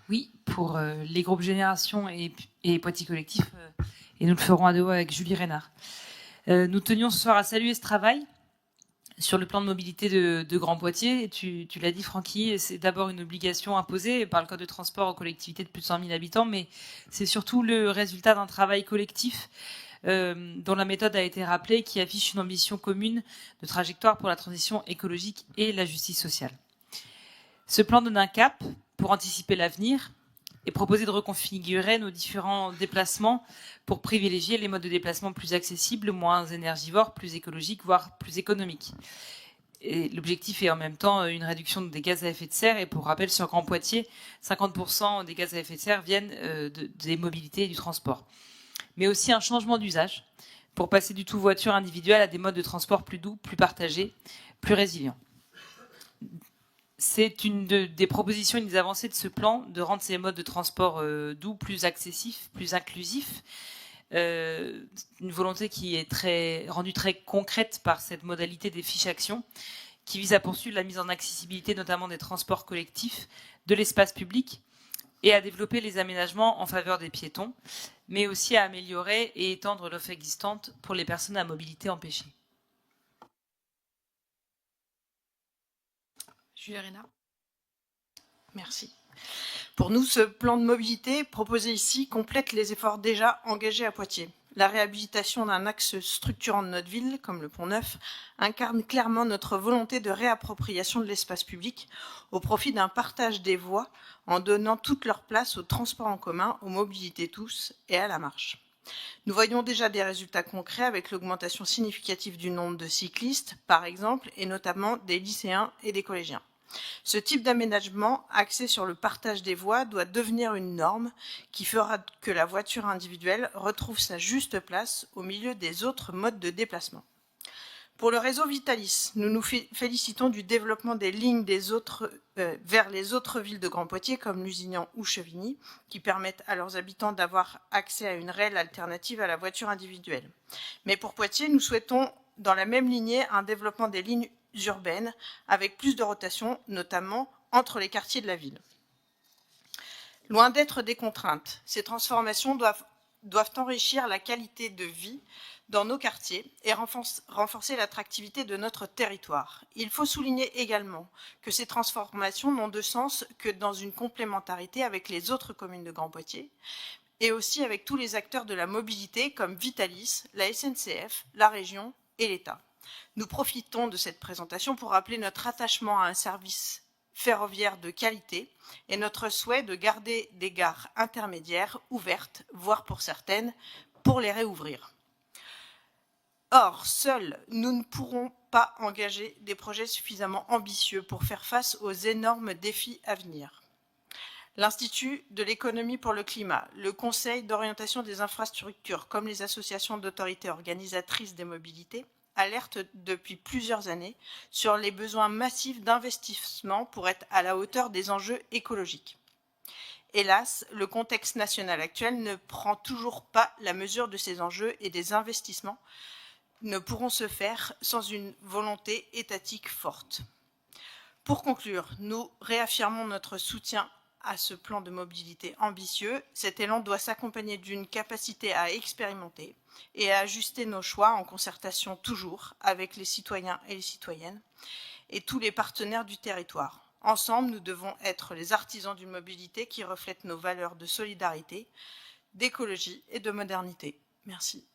Oui, pour les groupes Génération et Poitiers Collectif, et nous le ferons à deux avec Julie Reynard. Nous tenions ce soir à saluer ce travail sur le plan de mobilité de Grand Poitiers. Tu l'as dit, Francky, c'est d'abord une obligation imposée par le Code de transport aux collectivités de plus de 100 000 habitants, mais c'est surtout le résultat d'un travail collectif dont la méthode a été rappelée, qui affiche une ambition commune de trajectoire pour la transition écologique et la justice sociale. Ce plan donne un cap pour anticiper l'avenir et proposer de reconfigurer nos différents déplacements pour privilégier les modes de déplacement plus accessibles, moins énergivores, plus écologiques, voire plus économiques. Et l'objectif est en même temps une réduction des gaz à effet de serre. Et pour rappel, sur Grand Poitiers, 50% des gaz à effet de serre viennent des mobilités et du transport. Mais aussi un changement d'usage pour passer du tout voiture individuelle à des modes de transport plus doux, plus partagés, plus résilients. C'est une des propositions, une des avancées de ce plan, de rendre ces modes de transport doux plus accessifs, plus inclusifs. Une volonté qui est rendue très concrète par cette modalité des fiches actions, qui vise à poursuivre la mise en accessibilité notamment des transports collectifs, de l'espace public, et à développer les aménagements en faveur des piétons, mais aussi à améliorer et étendre l'offre existante pour les personnes à mobilité empêchée. Julie Reynard. Merci. Pour nous, ce plan de mobilité proposé ici complète les efforts déjà engagés à Poitiers. La réhabilitation d'un axe structurant de notre ville, comme le Pont-Neuf, incarne clairement notre volonté de réappropriation de l'espace public au profit d'un partage des voies en donnant toute leur place aux transports en commun, aux mobilités tous et à la marche. Nous voyons déjà des résultats concrets avec l'augmentation significative du nombre de cyclistes, par exemple, et notamment des lycéens et des collégiens. Ce type d'aménagement axé sur le partage des voies doit devenir une norme qui fera que la voiture individuelle retrouve sa juste place au milieu des autres modes de déplacement. Pour le réseau Vitalis, nous nous félicitons du développement des lignes vers les autres villes de Grand Poitiers, comme Lusignan ou Chevigny, qui permettent à leurs habitants d'avoir accès à une réelle alternative à la voiture individuelle. Mais pour Poitiers, nous souhaitons, dans la même lignée, un développement des lignes urbaines, avec plus de rotation, notamment entre les quartiers de la ville. Loin d'être des contraintes, ces transformations doivent enrichir la qualité de vie dans nos quartiers et renforcer l'attractivité de notre territoire. Il faut souligner également que ces transformations n'ont de sens que dans une complémentarité avec les autres communes de Grand Poitiers et aussi avec tous les acteurs de la mobilité comme Vitalis, la SNCF, la région et l'État. Nous profitons de cette présentation pour rappeler notre attachement à un service ferroviaire de qualité et notre souhait de garder des gares intermédiaires ouvertes, voire pour certaines, pour les réouvrir. Or, seuls, nous ne pourrons pas engager des projets suffisamment ambitieux pour faire face aux énormes défis à venir. L'Institut de l'économie pour le climat, le Conseil d'orientation des infrastructures, comme les associations d'autorités organisatrices des mobilités, alertent depuis plusieurs années sur les besoins massifs d'investissement pour être à la hauteur des enjeux écologiques. Hélas, le contexte national actuel ne prend toujours pas la mesure de ces enjeux et des investissements ne pourront se faire sans une volonté étatique forte. Pour conclure, nous réaffirmons notre soutien à ce plan de mobilité ambitieux. Cet élan doit s'accompagner d'une capacité à expérimenter et à ajuster nos choix en concertation toujours avec les citoyens et les citoyennes et tous les partenaires du territoire. Ensemble, nous devons être les artisans d'une mobilité qui reflète nos valeurs de solidarité, d'écologie et de modernité. Merci.